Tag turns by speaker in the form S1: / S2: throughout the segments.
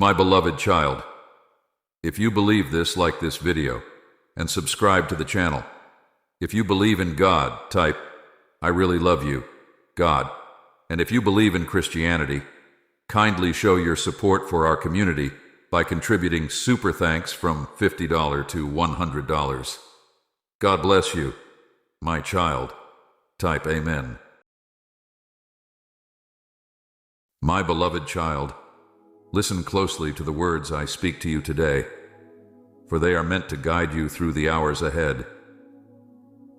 S1: My beloved child, if you believe this, like this video and subscribe to the channel. If you believe in God, type, "I really love you, God." And if you believe in Christianity, kindly show your support for our community by contributing super thanks from $50 to $100. God bless you, my child. Type Amen. My beloved child, listen closely to the words I speak to you today, for they are meant to guide you through the hours ahead.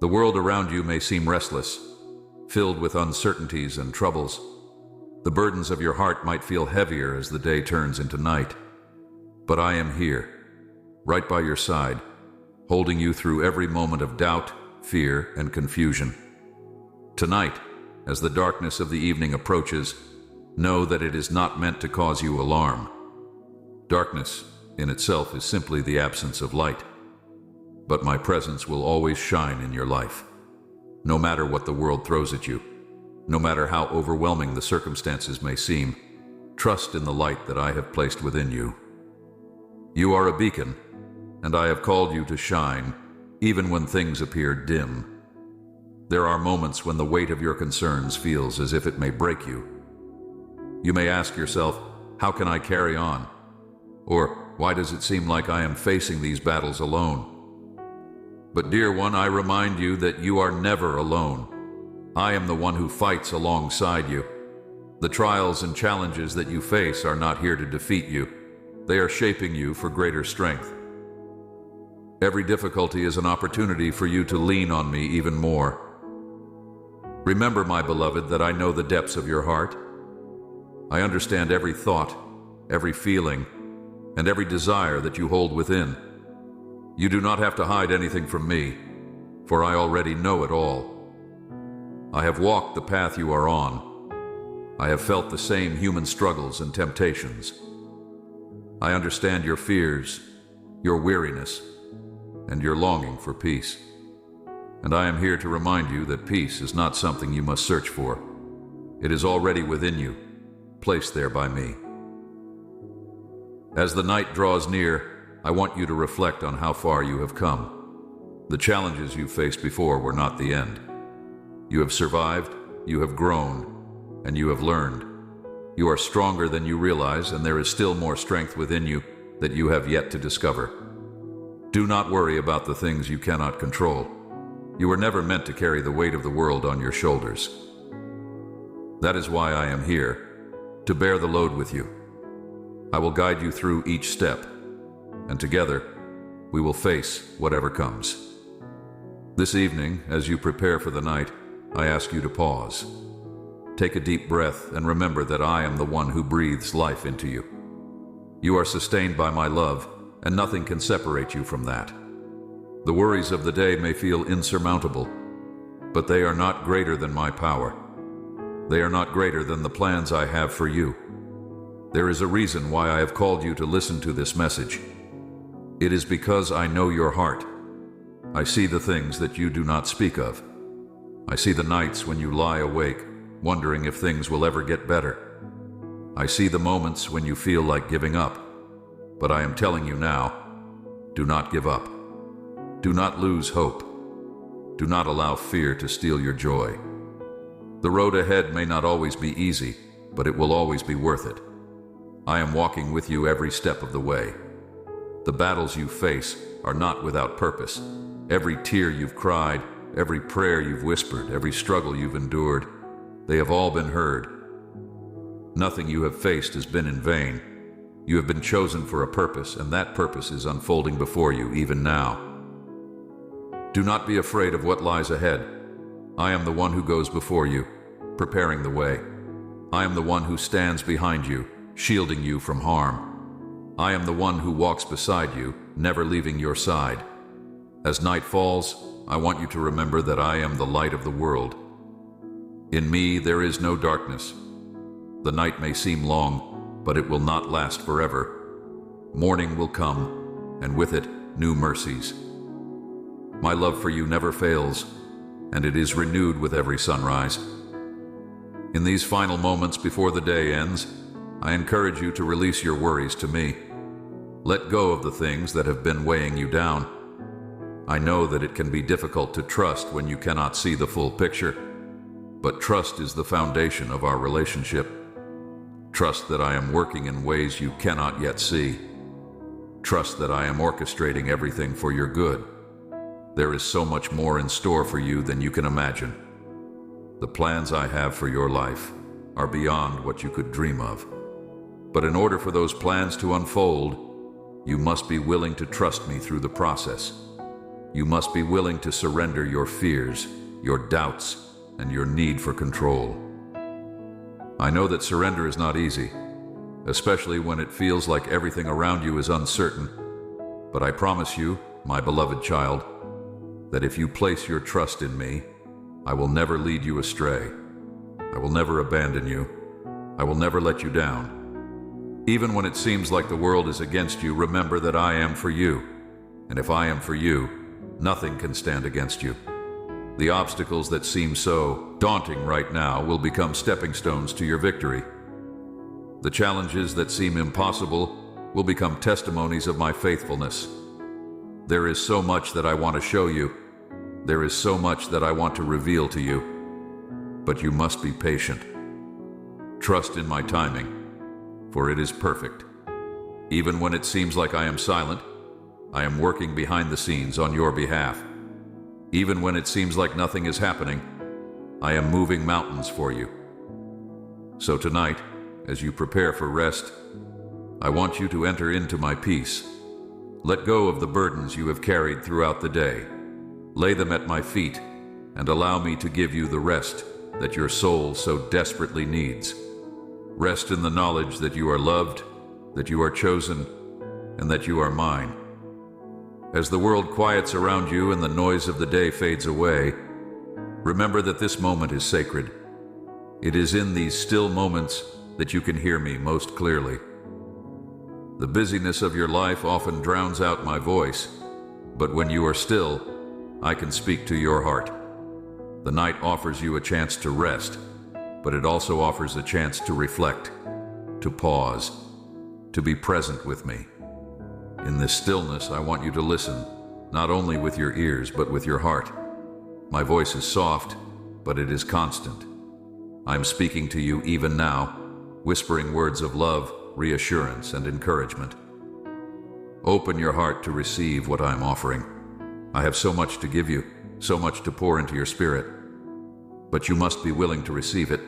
S1: The world around you may seem restless, filled with uncertainties and troubles. The burdens of your heart might feel heavier as the day turns into night. But I am here, right by your side, holding you through every moment of doubt, fear, and confusion. Tonight, as the darkness of the evening approaches, know that it is not meant to cause you alarm. Darkness, in itself, is simply the absence of light. But my presence will always shine in your life. No matter what the world throws at you, no matter how overwhelming the circumstances may seem, trust in the light that I have placed within you. You are a beacon, and I have called you to shine, even when things appear dim. There are moments when the weight of your concerns feels as if it may break you. You may ask yourself, how can I carry on? Or, why does it seem like I am facing these battles alone? But dear one, I remind you that you are never alone. I am the one who fights alongside you. The trials and challenges that you face are not here to defeat you. They are shaping you for greater strength. Every difficulty is an opportunity for you to lean on me even more. Remember, my beloved, that I know the depths of your heart. I understand every thought, every feeling, and every desire that you hold within. You do not have to hide anything from me, for I already know it all. I have walked the path you are on. I have felt the same human struggles and temptations. I understand your fears, your weariness, and your longing for peace. And I am here to remind you that peace is not something you must search for. It is already within you, placed there by me. As the night draws near, I want you to reflect on how far you have come. The challenges you faced before were not the end. You have survived, you have grown, and you have learned. You are stronger than you realize, and there is still more strength within you that you have yet to discover. Do not worry about the things you cannot control. You were never meant to carry the weight of the world on your shoulders. That is why I am here, to bear the load with you. I will guide you through each step, and together, we will face whatever comes. This evening, as you prepare for the night, I ask you to pause. Take a deep breath and remember that I am the one who breathes life into you. You are sustained by my love, and nothing can separate you from that. The worries of the day may feel insurmountable, but they are not greater than my power. They are not greater than the plans I have for you. There is a reason why I have called you to listen to this message. It is because I know your heart. I see the things that you do not speak of. I see the nights when you lie awake, wondering if things will ever get better. I see the moments when you feel like giving up. But I am telling you now, do not give up. Do not lose hope. Do not allow fear to steal your joy. The road ahead may not always be easy, but it will always be worth it. I am walking with you every step of the way. The battles you face are not without purpose. Every tear you've cried, every prayer you've whispered, every struggle you've endured, they have all been heard. Nothing you have faced has been in vain. You have been chosen for a purpose, and that purpose is unfolding before you even now. Do not be afraid of what lies ahead. I am the one who goes before you, preparing the way. I am the one who stands behind you, shielding you from harm. I am the one who walks beside you, never leaving your side. As night falls, I want you to remember that I am the light of the world. In me there is no darkness. The night may seem long, but it will not last forever. Morning will come, and with it, new mercies. My love for you never fails, and it is renewed with every sunrise. In these final moments before the day ends, I encourage you to release your worries to me. Let go of the things that have been weighing you down. I know that it can be difficult to trust when you cannot see the full picture, but trust is the foundation of our relationship. Trust that I am working in ways you cannot yet see. Trust that I am orchestrating everything for your good. There is so much more in store for you than you can imagine. The plans I have for your life are beyond what you could dream of. But in order for those plans to unfold, you must be willing to trust me through the process. You must be willing to surrender your fears, your doubts, and your need for control. I know that surrender is not easy, especially when it feels like everything around you is uncertain. But I promise you, my beloved child, that if you place your trust in me, I will never lead you astray. I will never abandon you. I will never let you down. Even when it seems like the world is against you, remember that I am for you. And if I am for you, nothing can stand against you. The obstacles that seem so daunting right now will become stepping stones to your victory. The challenges that seem impossible will become testimonies of my faithfulness. There is so much that I want to show you. There is so much that I want to reveal to you. But you must be patient. Trust in my timing, for it is perfect. Even when it seems like I am silent, I am working behind the scenes on your behalf. Even when it seems like nothing is happening, I am moving mountains for you. So tonight, as you prepare for rest, I want you to enter into my peace. Let go of the burdens you have carried throughout the day. Lay them at my feet and allow me to give you the rest that your soul so desperately needs. Rest in the knowledge that you are loved, that you are chosen, and that you are mine. As the world quiets around you and the noise of the day fades away, remember that this moment is sacred. It is in these still moments that you can hear me most clearly. The busyness of your life often drowns out my voice, but when you are still, I can speak to your heart. The night offers you a chance to rest, but it also offers a chance to reflect, to pause, to be present with me. In this stillness, I want you to listen, not only with your ears, but with your heart. My voice is soft, but it is constant. I'm speaking to you even now, whispering words of love, reassurance, and encouragement. Open your heart to receive what I'm offering. I have so much to give you, so much to pour into your spirit, but you must be willing to receive it.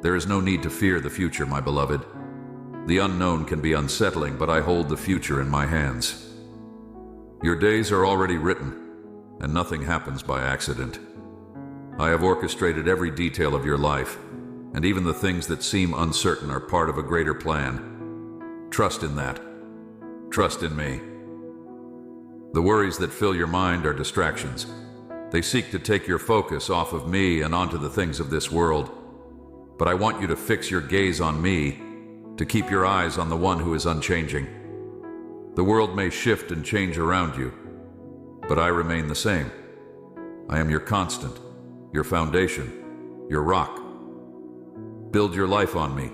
S1: There is no need to fear the future, my beloved. The unknown can be unsettling, but I hold the future in my hands. Your days are already written, and nothing happens by accident. I have orchestrated every detail of your life, and even the things that seem uncertain are part of a greater plan. Trust in that. Trust in me. The worries that fill your mind are distractions. They seek to take your focus off of me and onto the things of this world. But I want you to fix your gaze on me, to keep your eyes on the one who is unchanging. The world may shift and change around you, but I remain the same. I am your constant, your foundation, your rock. Build your life on me,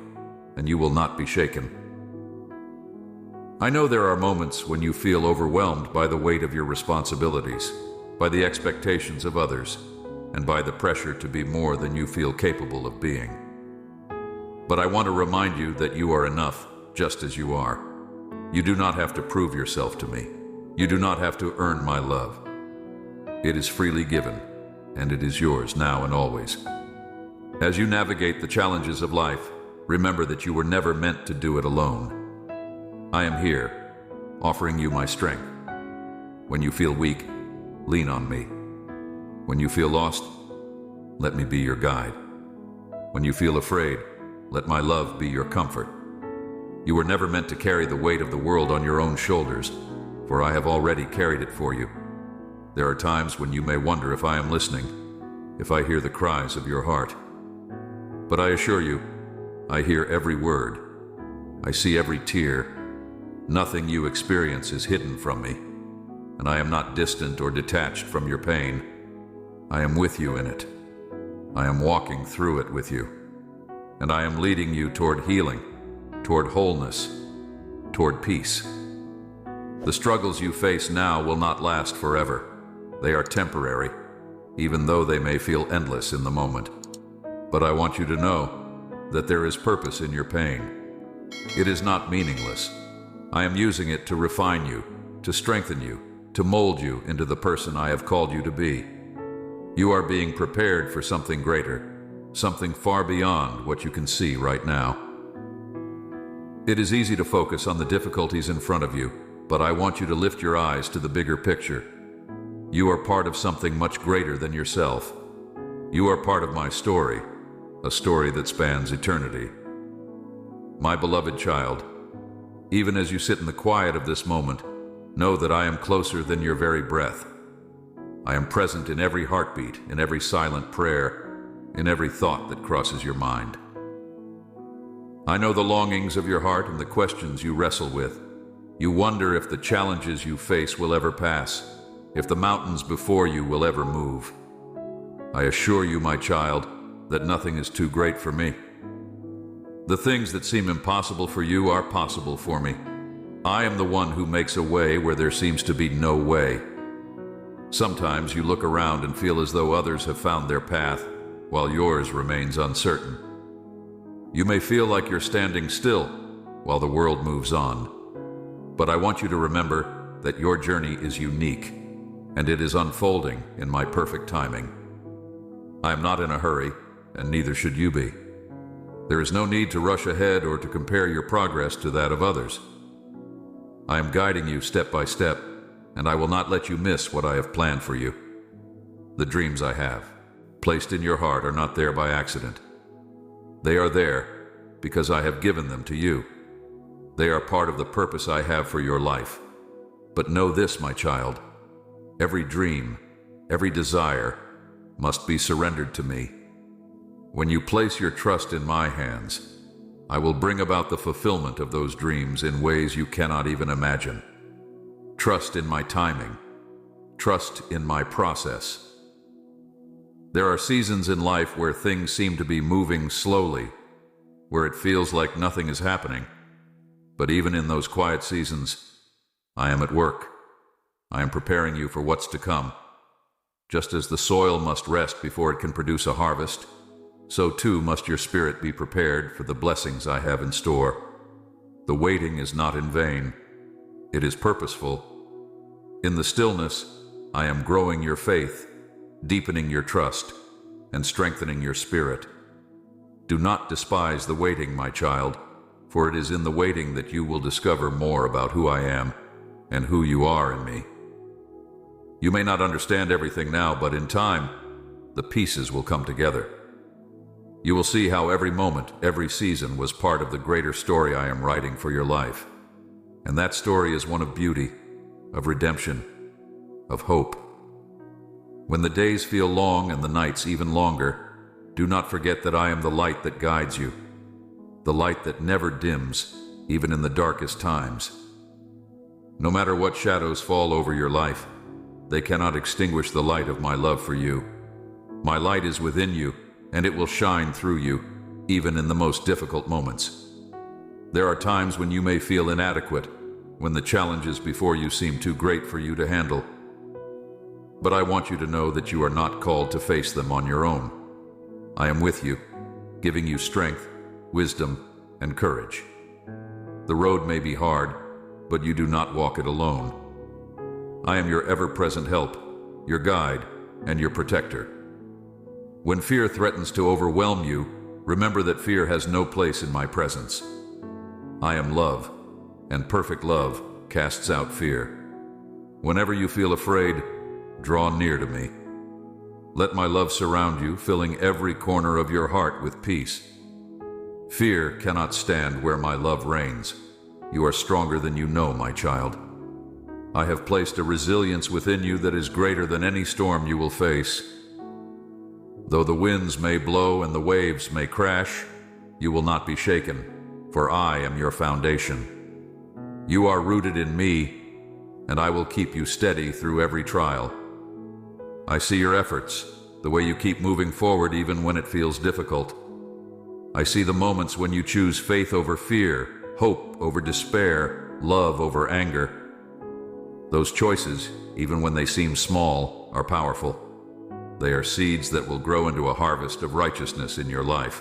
S1: and you will not be shaken. I know there are moments when you feel overwhelmed by the weight of your responsibilities, by the expectations of others, and by the pressure to be more than you feel capable of being. But I want to remind you that you are enough, just as you are. You do not have to prove yourself to me. You do not have to earn my love. It is freely given, and it is yours now and always. As you navigate the challenges of life, remember that you were never meant to do it alone. I am here, offering you my strength. When you feel weak, lean on me. When you feel lost, let me be your guide. When you feel afraid, let my love be your comfort. You were never meant to carry the weight of the world on your own shoulders, for I have already carried it for you. There are times when you may wonder if I am listening, if I hear the cries of your heart. But I assure you, I hear every word. I see every tear. Nothing you experience is hidden from me, and I am not distant or detached from your pain. I am with you in it. I am walking through it with you, and I am leading you toward healing, toward wholeness, toward peace. The struggles you face now will not last forever. They are temporary, even though they may feel endless in the moment. But I want you to know that there is purpose in your pain. It is not meaningless. I am using it to refine you, to strengthen you, to mold you into the person I have called you to be. You are being prepared for something greater, something far beyond what you can see right now. It is easy to focus on the difficulties in front of you, but I want you to lift your eyes to the bigger picture. You are part of something much greater than yourself. You are part of my story, a story that spans eternity. My beloved child, even as you sit in the quiet of this moment, know that I am closer than your very breath. I am present in every heartbeat, in every silent prayer, in every thought that crosses your mind. I know the longings of your heart and the questions you wrestle with. You wonder if the challenges you face will ever pass, if the mountains before you will ever move. I assure you, my child, that nothing is too great for me. The things that seem impossible for you are possible for me. I am the one who makes a way where there seems to be no way. Sometimes you look around and feel as though others have found their path, while yours remains uncertain. You may feel like you're standing still while the world moves on. But I want you to remember that your journey is unique, and it is unfolding in my perfect timing. I am not in a hurry, and neither should you be. There is no need to rush ahead or to compare your progress to that of others. I am guiding you step by step, and I will not let you miss what I have planned for you. The dreams I have placed in your heart are not there by accident. They are there because I have given them to you. They are part of the purpose I have for your life. But know this, my child, every dream, every desire must be surrendered to me. When you place your trust in my hands, I will bring about the fulfillment of those dreams in ways you cannot even imagine. Trust in my timing. Trust in my process. There are seasons in life where things seem to be moving slowly, where it feels like nothing is happening. But even in those quiet seasons, I am at work. I am preparing you for what's to come. Just as the soil must rest before it can produce a harvest, so too must your spirit be prepared for the blessings I have in store. The waiting is not in vain. It is purposeful. In the stillness, I am growing your faith, deepening your trust, and strengthening your spirit. Do not despise the waiting, my child, for it is in the waiting that you will discover more about who I am and who you are in me. You may not understand everything now, but in time, the pieces will come together. You will see how every moment, every season was part of the greater story I am writing for your life. And that story is one of beauty, of redemption, of hope. When the days feel long and the nights even longer, do not forget that I am the light that guides you, the light that never dims, even in the darkest times. No matter what shadows fall over your life, they cannot extinguish the light of my love for you. My light is within you, and it will shine through you, even in the most difficult moments. There are times when you may feel inadequate, when the challenges before you seem too great for you to handle. But I want you to know that you are not called to face them on your own. I am with you, giving you strength, wisdom, and courage. The road may be hard, but you do not walk it alone. I am your ever-present help, your guide, and your protector. When fear threatens to overwhelm you, remember that fear has no place in my presence. I am love, and perfect love casts out fear. Whenever you feel afraid, draw near to me. Let my love surround you, filling every corner of your heart with peace. Fear cannot stand where my love reigns. You are stronger than you know, my child. I have placed a resilience within you that is greater than any storm you will face. Though the winds may blow and the waves may crash, you will not be shaken, for I am your foundation. You are rooted in me, and I will keep you steady through every trial. I see your efforts, the way you keep moving forward even when it feels difficult. I see the moments when you choose faith over fear, hope over despair, love over anger. Those choices, even when they seem small, are powerful. They are seeds that will grow into a harvest of righteousness in your life.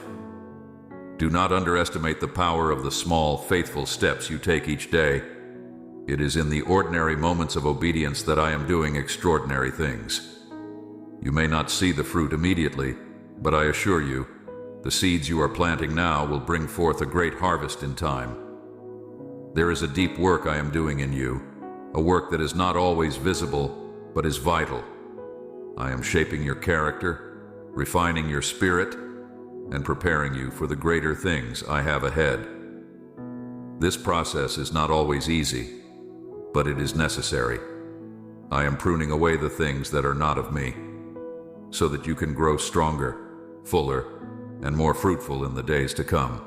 S1: Do not underestimate the power of the small, faithful steps you take each day. It is in the ordinary moments of obedience that I am doing extraordinary things. You may not see the fruit immediately, but I assure you, the seeds you are planting now will bring forth a great harvest in time. There is a deep work I am doing in you, a work that is not always visible, but is vital. I am shaping your character, refining your spirit, and preparing you for the greater things I have ahead. This process is not always easy, but it is necessary. I am pruning away the things that are not of me, so that you can grow stronger, fuller, and more fruitful in the days to come.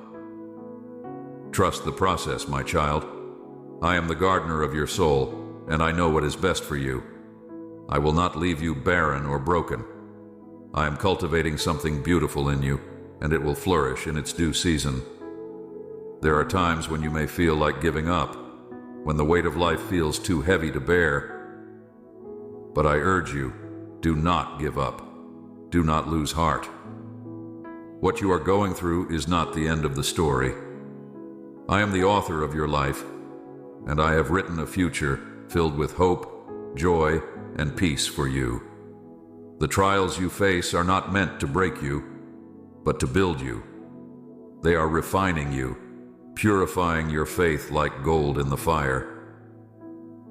S1: Trust the process, my child. I am the gardener of your soul, and I know what is best for you. I will not leave you barren or broken. I am cultivating something beautiful in you, and it will flourish in its due season. There are times when you may feel like giving up, when the weight of life feels too heavy to bear. But I urge you, do not give up. Do not lose heart. What you are going through is not the end of the story. I am the author of your life, and I have written a future filled with hope, joy, and peace for you. The trials you face are not meant to break you, but to build you. They are refining you, purifying your faith like gold in the fire.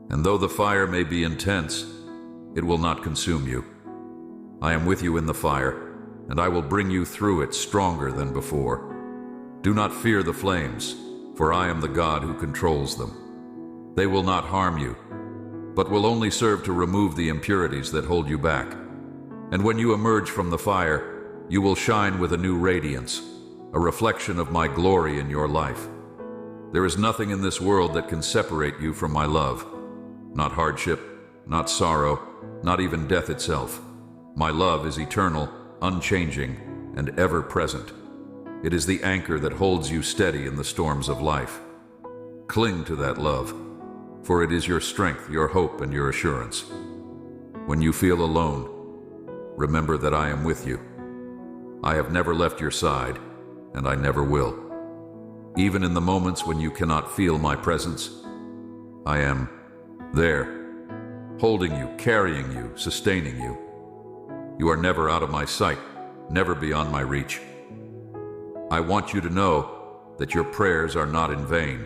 S1: And though the fire may be intense, it will not consume you. I am with you in the fire, and I will bring you through it stronger than before. Do not fear the flames, for I am the God who controls them. They will not harm you, but will only serve to remove the impurities that hold you back. And when you emerge from the fire, you will shine with a new radiance, a reflection of my glory in your life. There is nothing in this world that can separate you from my love. Not hardship, not sorrow, not even death itself. My love is eternal, unchanging, and ever present. It is the anchor that holds you steady in the storms of life. Cling to that love, for it is your strength, your hope, and your assurance. When you feel alone, remember that I am with you. I have never left your side, and I never will. Even in the moments when you cannot feel my presence, I am there, holding you, carrying you, sustaining you. You are never out of my sight, never beyond my reach. I want you to know that your prayers are not in vain.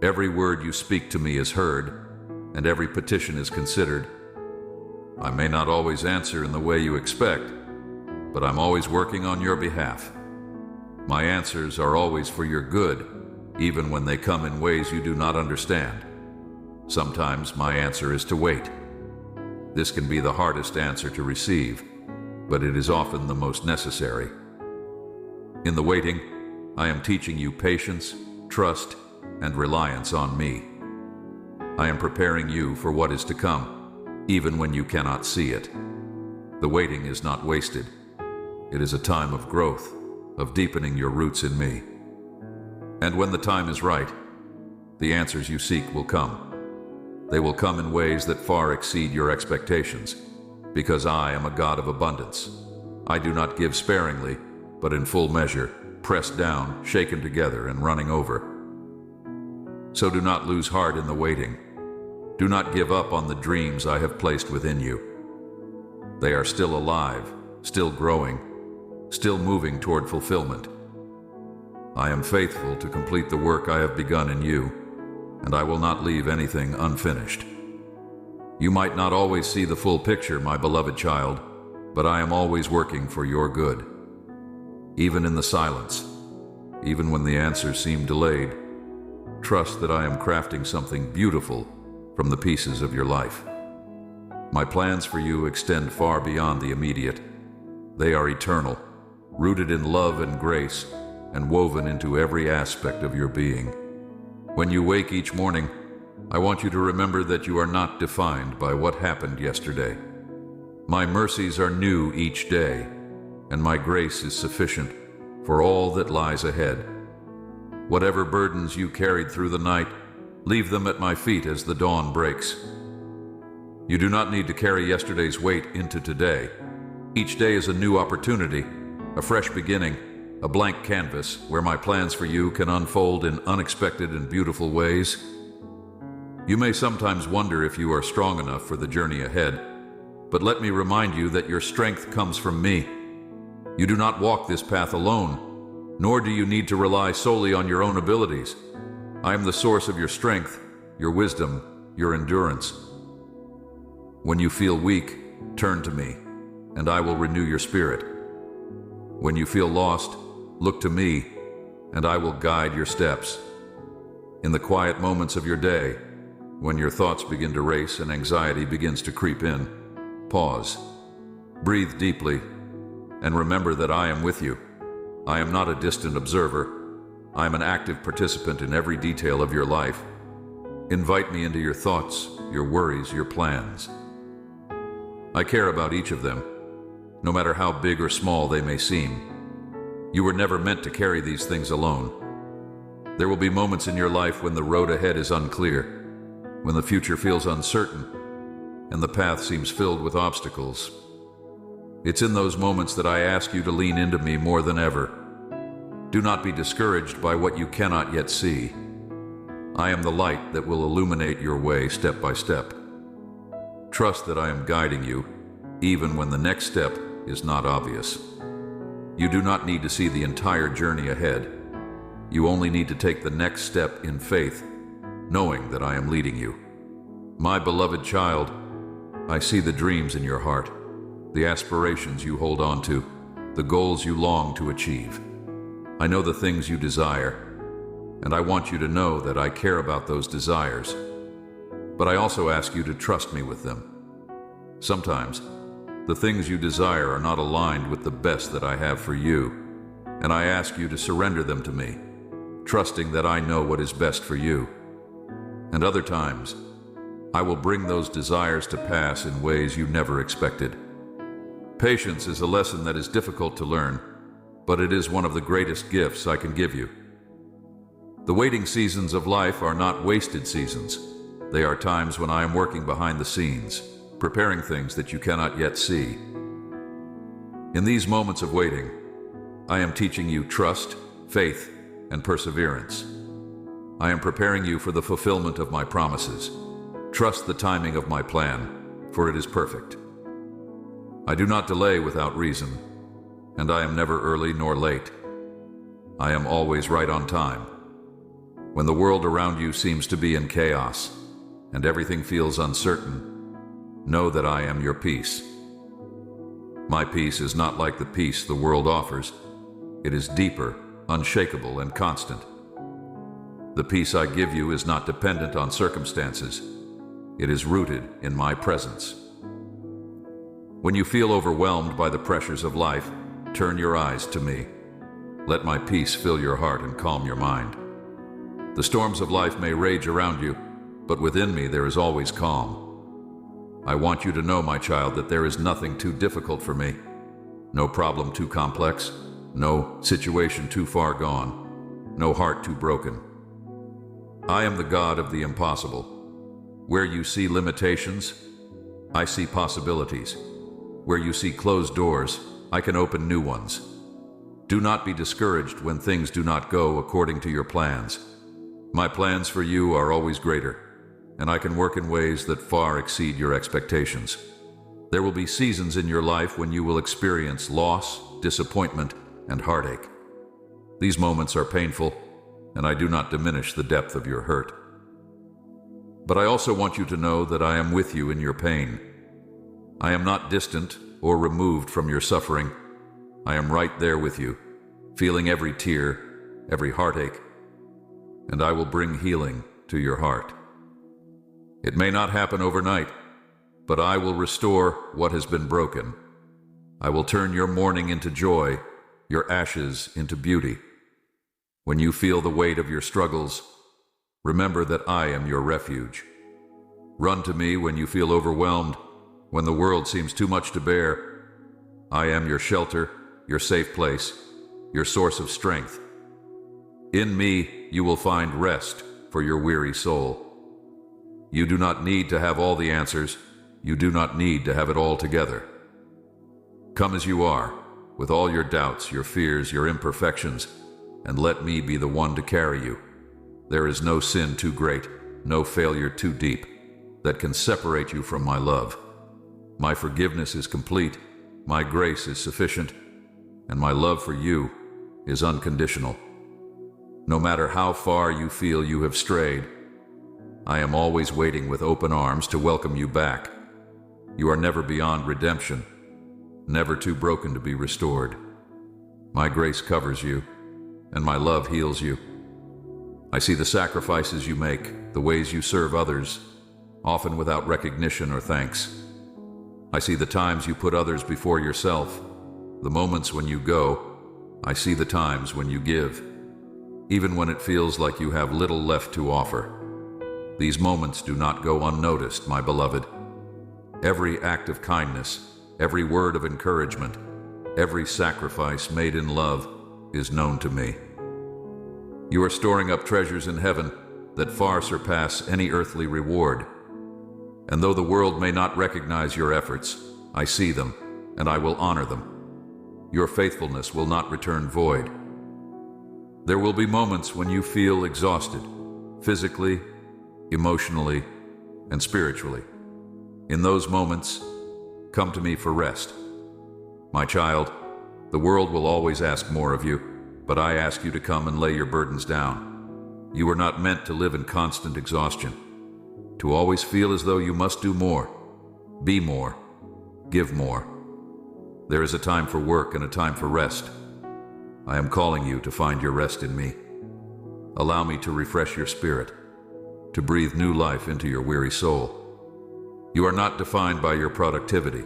S1: Every word you speak to me is heard, and every petition is considered. I may not always answer in the way you expect, but I'm always working on your behalf. My answers are always for your good, even when they come in ways you do not understand. Sometimes my answer is to wait. This can be the hardest answer to receive, but it is often the most necessary. In the waiting, I am teaching you patience, trust, and reliance on me. I am preparing you for what is to come, even when you cannot see it. The waiting is not wasted. It is a time of growth, of deepening your roots in me. And when the time is right, the answers you seek will come. They will come in ways that far exceed your expectations, because I am a God of abundance. I do not give sparingly, but in full measure, pressed down, shaken together, and running over. So do not lose heart in the waiting. Do not give up on the dreams I have placed within you. They are still alive, still growing, still moving toward fulfillment. I am faithful to complete the work I have begun in you, and I will not leave anything unfinished. You might not always see the full picture, my beloved child, but I am always working for your good. Even in the silence, even when the answers seem delayed, trust that I am crafting something beautiful from the pieces of your life. My plans for you extend far beyond the immediate. They are eternal, rooted in love and grace, and woven into every aspect of your being. When you wake each morning, I want you to remember that you are not defined by what happened yesterday. My mercies are new each day, and my grace is sufficient for all that lies ahead. Whatever burdens you carried through the night, leave them at my feet as the dawn breaks. You do not need to carry yesterday's weight into today. Each day is a new opportunity, a fresh beginning, a blank canvas where my plans for you can unfold in unexpected and beautiful ways. You may sometimes wonder if you are strong enough for the journey ahead, but let me remind you that your strength comes from me. You do not walk this path alone, nor do you need to rely solely on your own abilities. I am the source of your strength, your wisdom, your endurance. When you feel weak, turn to me, and I will renew your spirit. When you feel lost, look to me, and I will guide your steps. In the quiet moments of your day, when your thoughts begin to race and anxiety begins to creep in, pause, breathe deeply, and remember that I am with you. I am not a distant observer. I am an active participant in every detail of your life. Invite me into your thoughts, your worries, your plans. I care about each of them, no matter how big or small they may seem. You were never meant to carry these things alone. There will be moments in your life when the road ahead is unclear, when the future feels uncertain, and the path seems filled with obstacles. It's in those moments that I ask you to lean into me more than ever. Do not be discouraged by what you cannot yet see. I am the light that will illuminate your way step by step. Trust that I am guiding you, even when the next step is not obvious. You do not need to see the entire journey ahead. You only need to take the next step in faith, knowing that I am leading you. My beloved child, I see the dreams in your heart, the aspirations you hold on to, the goals you long to achieve. I know the things you desire, and I want you to know that I care about those desires. But I also ask you to trust me with them. Sometimes, the things you desire are not aligned with the best that I have for you, and I ask you to surrender them to me, trusting that I know what is best for you. And other times, I will bring those desires to pass in ways you never expected. Patience is a lesson that is difficult to learn, but it is one of the greatest gifts I can give you. The waiting seasons of life are not wasted seasons. They are times when I am working behind the scenes, preparing things that you cannot yet see. In these moments of waiting, I am teaching you trust, faith, and perseverance. I am preparing you for the fulfillment of my promises. Trust the timing of my plan, for it is perfect. I do not delay without reason, and I am never early nor late. I am always right on time. When the world around you seems to be in chaos, and everything feels uncertain, know that I am your peace. My peace is not like the peace the world offers. It is deeper, unshakable, and constant. The peace I give you is not dependent on circumstances. It is rooted in my presence. When you feel overwhelmed by the pressures of life, turn your eyes to me. Let my peace fill your heart and calm your mind. The storms of life may rage around you, but within me there is always calm. I want you to know, my child, that there is nothing too difficult for me, no problem too complex, no situation too far gone, no heart too broken. I am the God of the impossible. Where you see limitations, I see possibilities. Where you see closed doors, I can open new ones. Do not be discouraged when things do not go according to your plans. My plans for you are always greater, and I can work in ways that far exceed your expectations. There will be seasons in your life when you will experience loss, disappointment, and heartache. These moments are painful, and I do not diminish the depth of your hurt. But I also want you to know that I am with you in your pain. I am not distant or removed from your suffering. I am right there with you, feeling every tear, every heartache, and I will bring healing to your heart. It may not happen overnight, but I will restore what has been broken. I will turn your mourning into joy, your ashes into beauty. When you feel the weight of your struggles, remember that I am your refuge. Run to me when you feel overwhelmed, when the world seems too much to bear. I am your shelter, your safe place, your source of strength. In me, you will find rest for your weary soul. You do not need to have all the answers. You do not need to have it all together. Come as you are, with all your doubts, your fears, your imperfections, and let me be the one to carry you. There is no sin too great, no failure too deep, that can separate you from my love. My forgiveness is complete, my grace is sufficient, and my love for you is unconditional. No matter how far you feel you have strayed, I am always waiting with open arms to welcome you back. You are never beyond redemption, never too broken to be restored. My grace covers you, and my love heals you. I see the sacrifices you make, the ways you serve others, often without recognition or thanks. I see the times you put others before yourself, the moments when you go. I see the times when you give, even when it feels like you have little left to offer. These moments do not go unnoticed, my beloved. Every act of kindness, every word of encouragement, every sacrifice made in love is known to me. You are storing up treasures in heaven that far surpass any earthly reward. And though the world may not recognize your efforts, I see them, and I will honor them. Your faithfulness will not return void. There will be moments when you feel exhausted, physically, emotionally, and spiritually. In those moments, come to me for rest. My child, the world will always ask more of you, but I ask you to come and lay your burdens down. You are not meant to live in constant exhaustion, to always feel as though you must do more, be more, give more. There is a time for work and a time for rest. I am calling you to find your rest in me. Allow me to refresh your spirit, to breathe new life into your weary soul. You are not defined by your productivity.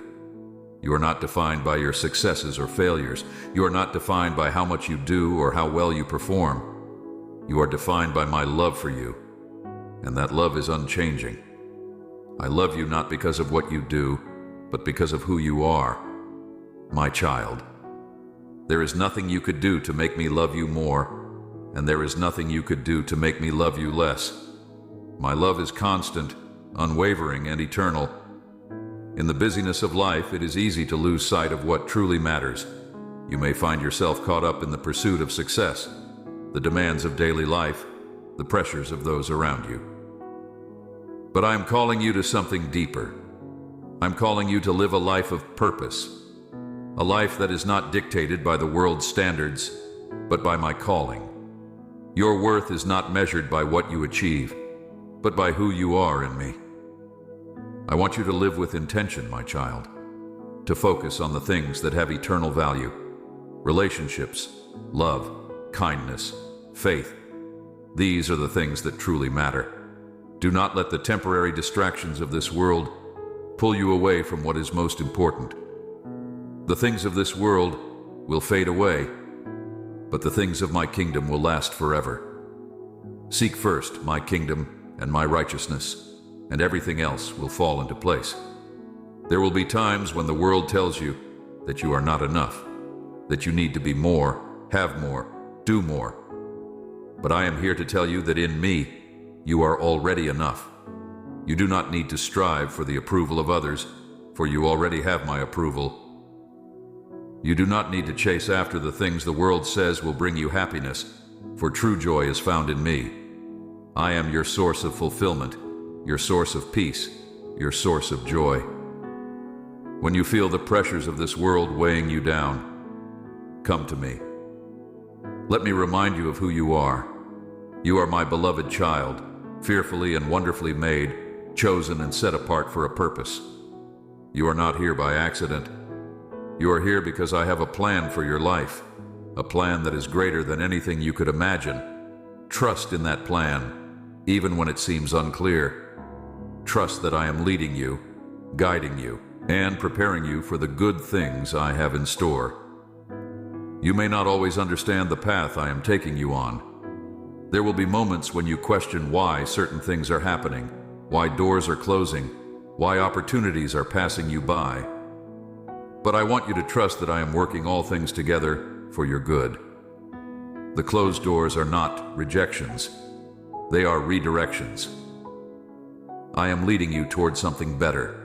S1: You are not defined by your successes or failures. You are not defined by how much you do or how well you perform. You are defined by my love for you, and that love is unchanging. I love you not because of what you do, but because of who you are, my child. There is nothing you could do to make me love you more, and there is nothing you could do to make me love you less. My love is constant, unwavering, and eternal. In the busyness of life, it is easy to lose sight of what truly matters. You may find yourself caught up in the pursuit of success, the demands of daily life, the pressures of those around you. But I am calling you to something deeper. I'm calling you to live a life of purpose, a life that is not dictated by the world's standards, but by my calling. Your worth is not measured by what you achieve, but by who you are in me. I want you to live with intention, my child, to focus on the things that have eternal value: relationships, love, kindness, faith. These are the things that truly matter. Do not let the temporary distractions of this world pull you away from what is most important. The things of this world will fade away, but the things of my kingdom will last forever. Seek first my kingdom and my righteousness, and everything else will fall into place. There will be times when the world tells you that you are not enough, that you need to be more, have more, do more. But I am here to tell you that in me, you are already enough. You do not need to strive for the approval of others, for you already have my approval. You do not need to chase after the things the world says will bring you happiness, for true joy is found in me. I am your source of fulfillment, your source of peace, your source of joy. When you feel the pressures of this world weighing you down, come to me. Let me remind you of who you are. You are my beloved child, fearfully and wonderfully made, chosen and set apart for a purpose. You are not here by accident. You are here because I have a plan for your life, a plan that is greater than anything you could imagine. Trust in that plan, even when it seems unclear. Trust that I am leading you, guiding you, and preparing you for the good things I have in store. You may not always understand the path I am taking you on. There will be moments when you question why certain things are happening, why doors are closing, why opportunities are passing you by. But I want you to trust that I am working all things together for your good. The closed doors are not rejections. They are redirections. I am leading you toward something better,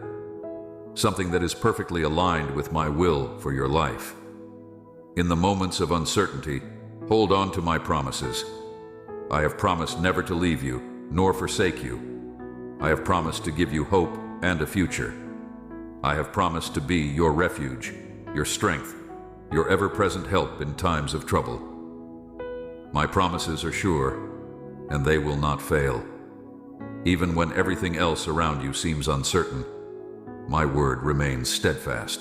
S1: something that is perfectly aligned with my will for your life. In the moments of uncertainty, hold on to my promises. I have promised never to leave you, nor forsake you. I have promised to give you hope and a future. I have promised to be your refuge, your strength, your ever-present help in times of trouble. My promises are sure, and they will not fail. Even when everything else around you seems uncertain, my word remains steadfast.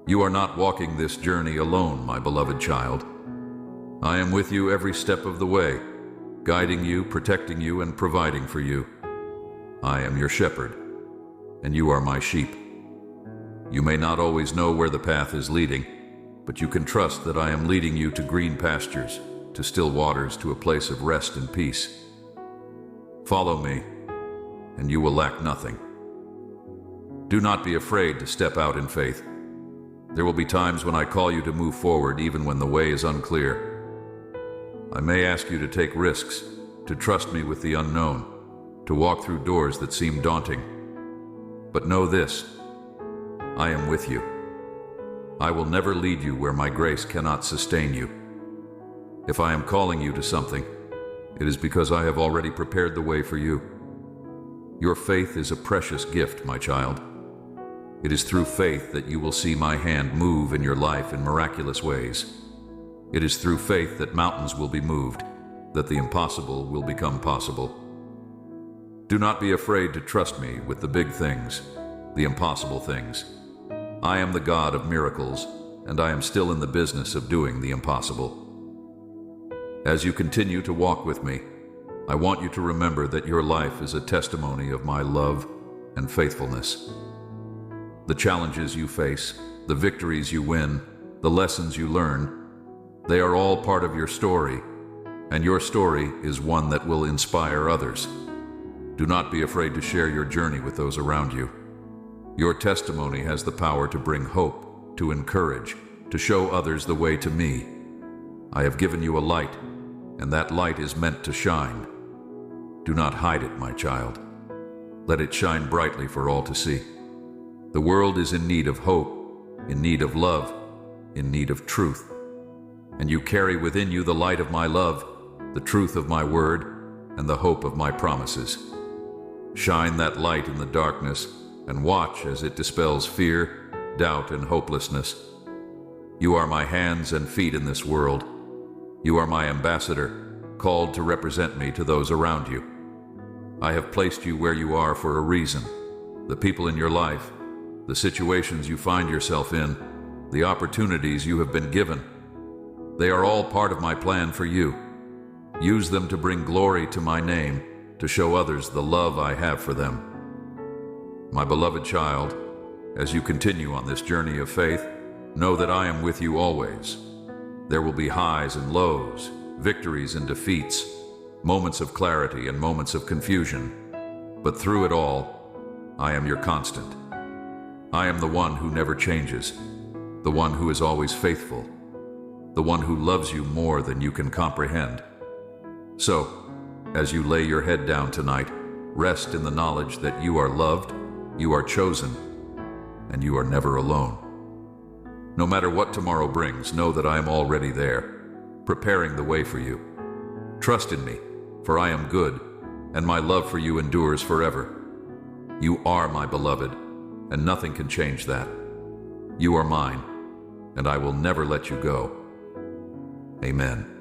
S1: You are not walking this journey alone, my beloved child. I am with you every step of the way, guiding you, protecting you, and providing for you. I am your shepherd, and you are my sheep. You may not always know where the path is leading, but you can trust that I am leading you to green pastures, to still waters, to a place of rest and peace. Follow me, and you will lack nothing. Do not be afraid to step out in faith. There will be times when I call you to move forward even when the way is unclear. I may ask you to take risks, to trust me with the unknown, to walk through doors that seem daunting. But know this, I am with you. I will never lead you where my grace cannot sustain you. If I am calling you to something, it is because I have already prepared the way for you. Your faith is a precious gift, my child. It is through faith that you will see my hand move in your life in miraculous ways. It is through faith that mountains will be moved, that the impossible will become possible. Do not be afraid to trust me with the big things, the impossible things. I am the God of miracles, and I am still in the business of doing the impossible. As you continue to walk with me, I want you to remember that your life is a testimony of my love and faithfulness. The challenges you face, the victories you win, the lessons you learn, they are all part of your story, and your story is one that will inspire others. Do not be afraid to share your journey with those around you. Your testimony has the power to bring hope, to encourage, to show others the way to me. I have given you a light, and that light is meant to shine. Do not hide it, my child. Let it shine brightly for all to see. The world is in need of hope, in need of love, in need of truth. And you carry within you the light of my love, the truth of my word, and the hope of my promises. Shine that light in the darkness, and watch as it dispels fear, doubt, and hopelessness. You are my hands and feet in this world. You are my ambassador, called to represent me to those around you. I have placed you where you are for a reason. The people in your life, the situations you find yourself in, the opportunities you have been given, they are all part of my plan for you. Use them to bring glory to my name, to show others the love I have for them. My beloved child, as you continue on this journey of faith, know that I am with you always. There will be highs and lows, victories and defeats, moments of clarity and moments of confusion. But through it all, I am your constant. I am the one who never changes, the one who is always faithful, the one who loves you more than you can comprehend. So, as you lay your head down tonight, rest in the knowledge that you are loved, you are chosen, and you are never alone. No matter what tomorrow brings, know that I am already there, preparing the way for you. Trust in me, for I am good, and my love for you endures forever. You are my beloved, and nothing can change that. You are mine, and I will never let you go. Amen.